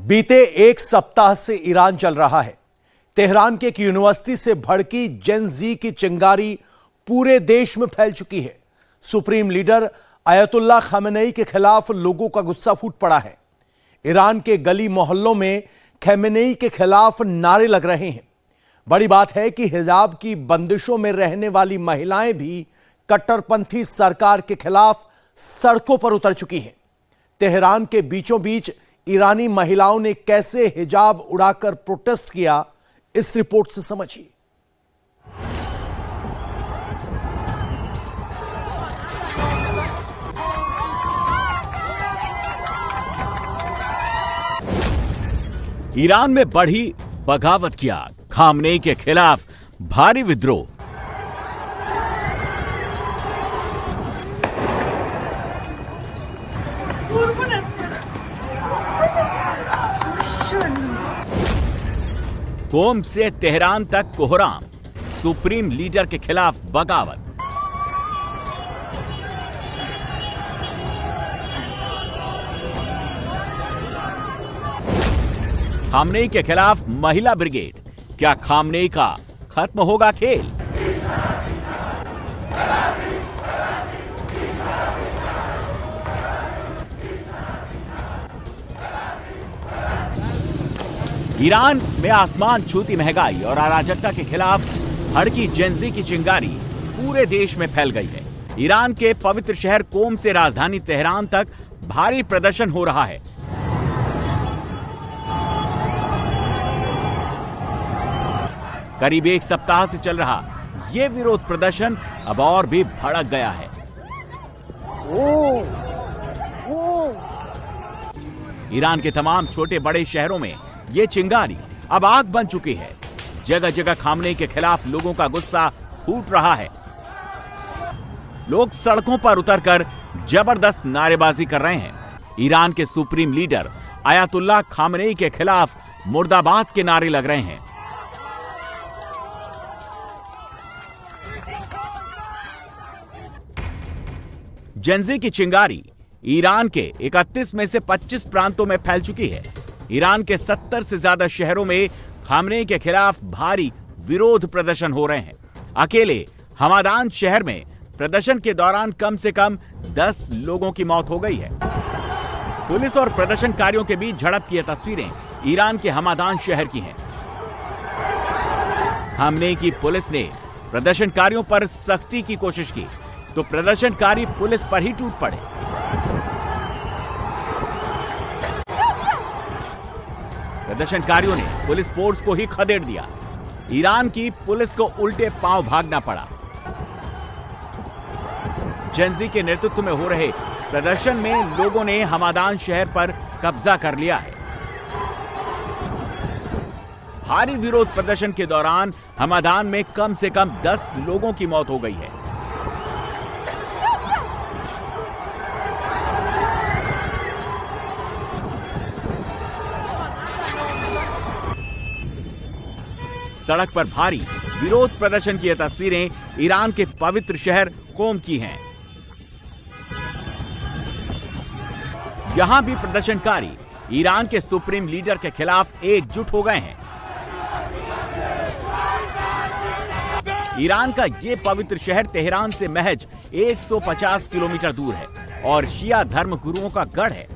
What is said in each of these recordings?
बीते एक सप्ताह से ईरान चल रहा है। तेहरान के एक यूनिवर्सिटी से भड़की जेन जी की चिंगारी पूरे देश में फैल चुकी है। सुप्रीम लीडर अयतुल्ला खामेनेई के खिलाफ लोगों का गुस्सा फूट पड़ा है। ईरान के गली मोहल्लों में खामेनेई के खिलाफ नारे लग रहे हैं। बड़ी बात है कि हिजाब की बंदिशों में रहने वाली महिलाएं भी कट्टरपंथी सरकार के खिलाफ सड़कों पर उतर चुकी हैं। तेहरान के बीचों बीच ईरानी महिलाओं ने कैसे हिजाब उड़ाकर प्रोटेस्ट किया, इस रिपोर्ट से समझिए। ईरान में बढ़ी बगावत की आग, खामनेई के खिलाफ भारी विद्रोह। कोम से तेहरान तक कोहराम, सुप्रीम लीडर के खिलाफ बगावत। खामनेई के खिलाफ महिला ब्रिगेड, क्या खामनेई का खत्म होगा खेल? ईरान में आसमान छूती महंगाई और अराजकता के खिलाफ भड़की जेन जी की चिंगारी पूरे देश में फैल गई है। ईरान के पवित्र शहर कोम से राजधानी तेहरान तक भारी प्रदर्शन हो रहा है। करीब एक सप्ताह से चल रहा यह विरोध प्रदर्शन अब और भी भड़क गया है। ईरान के तमाम छोटे बड़े शहरों में ये चिंगारी अब आग बन चुकी है। जगह जगह खामनेई के खिलाफ लोगों का गुस्सा फूट रहा है। लोग सड़कों पर उतरकर जबरदस्त नारेबाजी कर रहे हैं। ईरान के सुप्रीम लीडर अयतुल्ला खामनेई के खिलाफ मुर्दाबाद के नारे लग रहे हैं। जेन जी की चिंगारी ईरान के 31 में से 25 प्रांतों में फैल चुकी है। ईरान के 70 से ज्यादा शहरों में खामनेई के खिलाफ भारी विरोध प्रदर्शन हो रहे हैं। अकेले हमादान शहर में प्रदर्शन के दौरान कम से कम 10 लोगों की मौत हो गई है। पुलिस और प्रदर्शनकारियों के बीच झड़प की ये तस्वीरें ईरान के हमादान शहर की हैं। खामनेई की पुलिस ने प्रदर्शनकारियों पर सख्ती की कोशिश की तो प्रदर्शनकारी पुलिस पर ही टूट पड़े। प्रदर्शनकारियों ने पुलिस फोर्स को ही खदेड़ दिया। ईरान की पुलिस को उल्टे पांव भागना पड़ा। जेन जी के नेतृत्व में हो रहे प्रदर्शन में लोगों ने हमादान शहर पर कब्जा कर लिया है। भारी विरोध प्रदर्शन के दौरान हमादान में कम से कम 10 लोगों की मौत हो गई है। सड़क पर भारी विरोध प्रदर्शन की ये तस्वीरें ईरान के पवित्र शहर कोम की हैं। यहां भी प्रदर्शनकारी ईरान के सुप्रीम लीडर के खिलाफ एकजुट हो गए हैं। ईरान का ये पवित्र शहर तेहरान से महज 150 किलोमीटर दूर है और शिया धर्म गुरुओं का गढ़ है।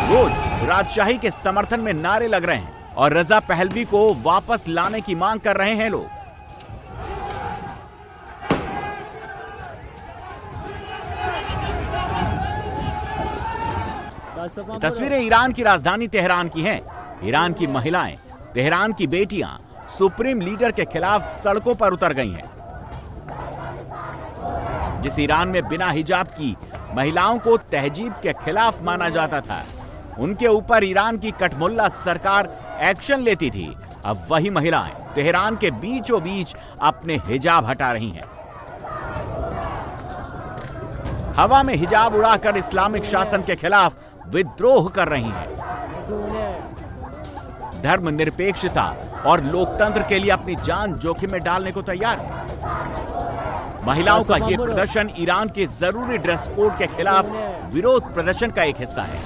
रोज राजशाही के समर्थन में नारे लग रहे हैं और रजा पहलवी को वापस लाने की मांग कर रहे हैं लोग। तस्वीरें ईरान की राजधानी तेहरान की हैं। ईरान की महिलाएं, तेहरान की बेटियां सुप्रीम लीडर के खिलाफ सड़कों पर उतर गई हैं। जिस ईरान में बिना हिजाब की महिलाओं को तहजीब के खिलाफ माना जाता था, उनके ऊपर ईरान की कठमुल्ला सरकार एक्शन लेती थी, अब वही महिलाएं तेहरान के बीचों बीच अपने हिजाब हटा रही हैं। हवा में हिजाब उड़ाकर इस्लामिक शासन के खिलाफ विद्रोह कर रही हैं। धर्मनिरपेक्षता और लोकतंत्र के लिए अपनी जान जोखिम में डालने को तैयार है। महिलाओं का ये प्रदर्शन ईरान के जरूरी ड्रेस कोड के खिलाफ विरोध प्रदर्शन का एक हिस्सा है।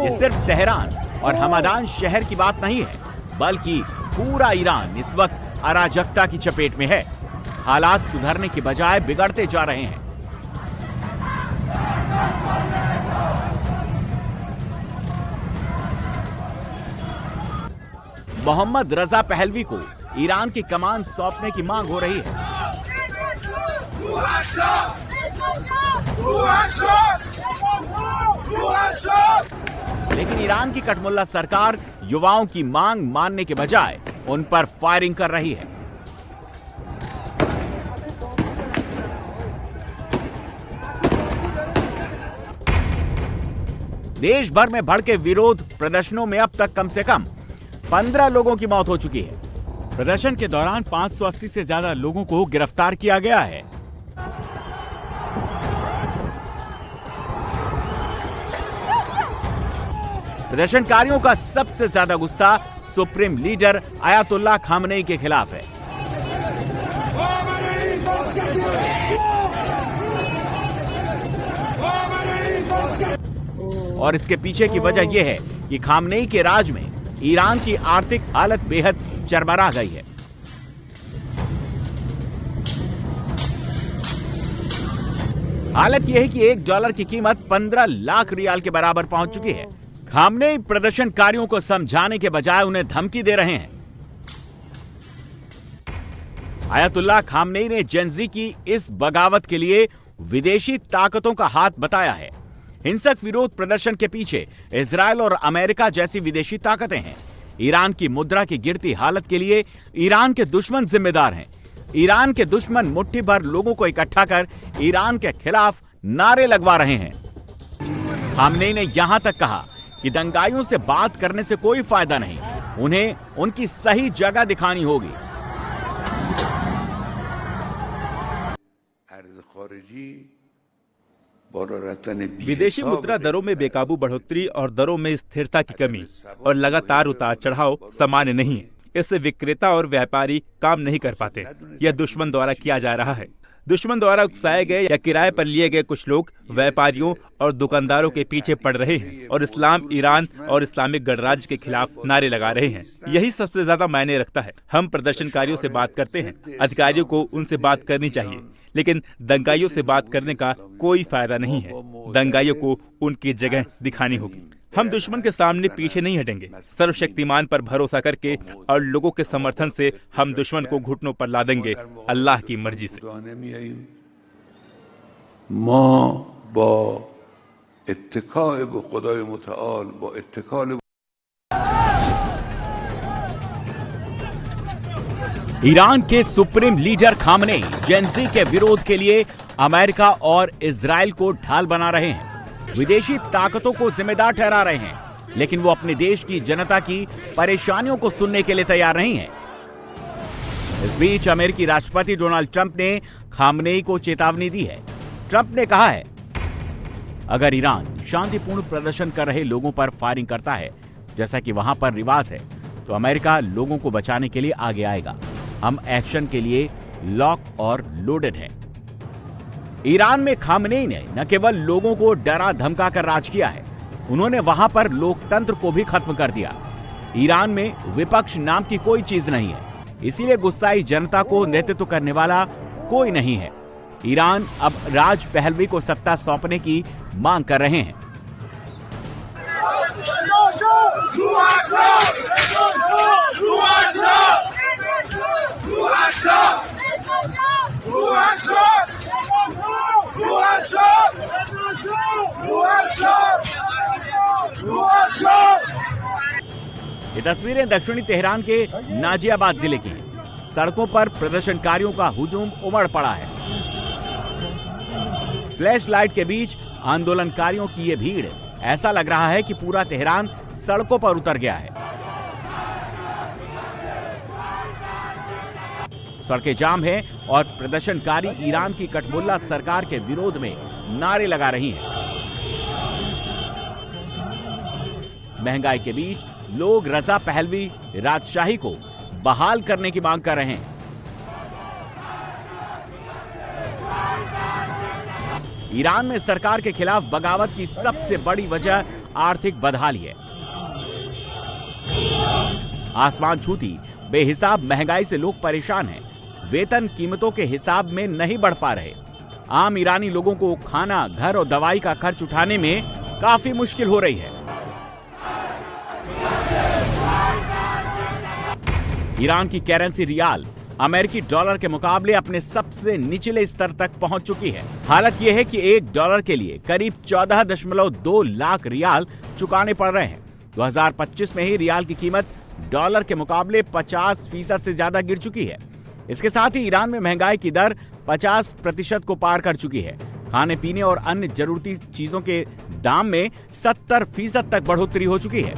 ये सिर्फ तेहरान और हमदान शहर की बात नहीं है, बल्कि पूरा ईरान इस वक्त अराजकता की चपेट में है। हालात सुधरने की बजाय बिगड़ते जा रहे हैं। मोहम्मद रजा पहलवी को ईरान की कमान सौंपने की मांग हो रही है। लेकिन ईरान की कठमुल्ला सरकार युवाओं की मांग मानने के बजाय उन पर फायरिंग कर रही है। देश भर में भड़के विरोध प्रदर्शनों में अब तक कम से कम 15 लोगों की मौत हो चुकी है। प्रदर्शन के दौरान 580 से ज्यादा लोगों को गिरफ्तार किया गया है। प्रदर्शनकारियों का सबसे ज्यादा गुस्सा सुप्रीम लीडर आयतुल्लाह खामनेई के खिलाफ है। और इसके पीछे की वजह यह है कि खामनेई के राज में ईरान की आर्थिक हालत बेहद चरमरा गई है। हालत यह है कि $1 की कीमत 15 लाख रियाल के बराबर पहुंच चुकी है। खामनेई प्रदर्शनकारियों को समझाने के बजाय उन्हें धमकी दे रहे हैं। आयतुल्लाह खामनेई ने जेन-ज़ी की इस बगावत के लिए विदेशी ताकतों का हाथ बताया है। हिंसक विरोध प्रदर्शन के पीछे इजरायल और अमेरिका जैसी विदेशी ताकतें हैं। ईरान की मुद्रा की गिरती हालत के लिए ईरान के दुश्मन जिम्मेदार हैं। ईरान के दुश्मन मुट्ठी भर लोगों को इकट्ठा कर ईरान के खिलाफ नारे लगवा रहे हैं। खामनेई ने यहां तक कहा कि दंगाइयों से बात करने से कोई फायदा नहीं, उन्हें उनकी सही जगह दिखानी होगी। विदेशी मुद्रा दरों में बेकाबू बढ़ोतरी और दरों में स्थिरता की कमी और लगातार उतार चढ़ाव सामान्य नहीं है। इससे विक्रेता और व्यापारी काम नहीं कर पाते। यह दुश्मन द्वारा किया जा रहा है। दुश्मन द्वारा उकसाए गए या किराए पर लिए गए कुछ लोग व्यापारियों और दुकानदारों के पीछे पड़ रहे हैं और इस्लाम, ईरान और इस्लामिक गणराज्य के खिलाफ नारे लगा रहे हैं। यही सबसे ज्यादा मायने रखता है। हम प्रदर्शनकारियों से बात करते हैं, अधिकारियों को उनसे बात करनी चाहिए, लेकिन दंगाइयों से बात करने का कोई फायदा नहीं है। दंगाइयों को उनकी जगह दिखानी होगी। हम दुश्मन के सामने पीछे नहीं हटेंगे। सर्वशक्तिमान पर भरोसा करके और लोगों के समर्थन से हम दुश्मन को घुटनों पर ला देंगे, अल्लाह की मर्जी से। ईरान के सुप्रीम लीडर खामनेई जेन-ज़ी के विरोध के लिए अमेरिका और इजराइल को ढाल बना रहे हैं। विदेशी ताकतों को जिम्मेदार ठहरा रहे हैं, लेकिन वो अपने देश की जनता की परेशानियों को सुनने के लिए तैयार नहीं है। इस बीच अमेरिकी राष्ट्रपति डोनाल्ड ट्रंप ने खामनेई को चेतावनी दी है। ट्रंप ने कहा है, अगर ईरान शांतिपूर्ण प्रदर्शन कर रहे लोगों पर फायरिंग करता है, जैसा कि वहां पर रिवाज है, तो अमेरिका लोगों को बचाने के लिए आगे आएगा। हम एक्शन के लिए लॉक और लोडेड हैं। ईरान में खामनेई ने न केवल लोगों को डरा धमका कर राज किया है, उन्होंने वहां पर लोकतंत्र को भी खत्म कर दिया। ईरान में विपक्ष नाम की कोई चीज नहीं है, इसीलिए गुस्साई जनता को नेतृत्व करने वाला कोई नहीं है। ईरान अब राज पहलवी को सत्ता सौंपने की मांग कर रहे हैं। ये तस्वीरें दक्षिणी तेहरान के नाजियाबाद जिले की हैं। सड़कों पर प्रदर्शनकारियों का हुजूम उमड़ पड़ा है। फ्लैश लाइट के बीच आंदोलनकारियों की ये भीड़, ऐसा लग रहा है कि पूरा तेहरान सड़कों पर उतर गया है। सड़कें जाम हैं और प्रदर्शनकारी ईरान की कठमुल्ला सरकार के विरोध में नारे लगा रही हैं। महंगाई के बीच लोग रजा पहलवी राजशाही को बहाल करने की मांग कर रहे हैं। ईरान में सरकार के खिलाफ बगावत की सबसे बड़ी वजह आर्थिक बदहाली है। आसमान छूती बेहिसाब महंगाई से लोग परेशान हैं। वेतन कीमतों के हिसाब में नहीं बढ़ पा रहे। आम ईरानी लोगों को खाना, घर और दवाई का खर्च उठाने में काफी मुश्किल हो रही है। ईरान की करेंसी रियाल अमेरिकी डॉलर के मुकाबले अपने सबसे निचले स्तर तक पहुंच चुकी है। हालत यह है कि $1 के लिए करीब 14.2 लाख रियाल चुकाने पड़ रहे हैं। 2025 में ही रियाल की कीमत डॉलर के मुकाबले 50% से ज्यादा गिर चुकी है। इसके साथ ही ईरान में महंगाई की दर 50% को पार कर चुकी है। खाने पीने और अन्य जरूरती चीजों के दाम में 70% तक बढ़ोतरी हो चुकी है।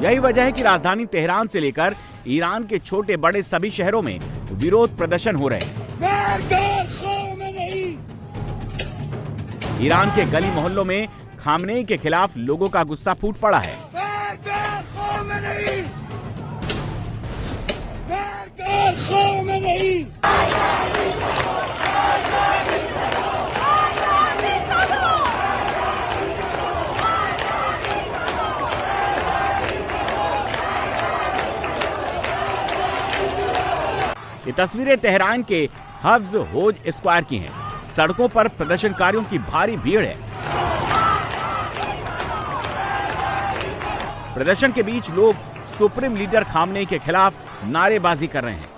यही वजह है कि राजधानी तेहरान से लेकर ईरान के छोटे बड़े सभी शहरों में विरोध प्रदर्शन हो रहे हैं। ईरान के गली मोहल्लों में खामनेई के खिलाफ लोगों का गुस्सा फूट पड़ा है। ये तस्वीरें तेहरान के हफ्ज होज स्क्वायर की हैं। सड़कों पर प्रदर्शनकारियों की भारी भीड़ है। प्रदर्शन के बीच लोग सुप्रीम लीडर खामनेई के खिलाफ नारेबाजी कर रहे हैं।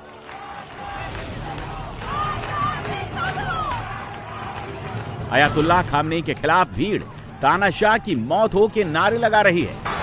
अयातुल्लाह खामनेई के खिलाफ भीड़ तानाशाह की मौत हो के नारे लगा रही है।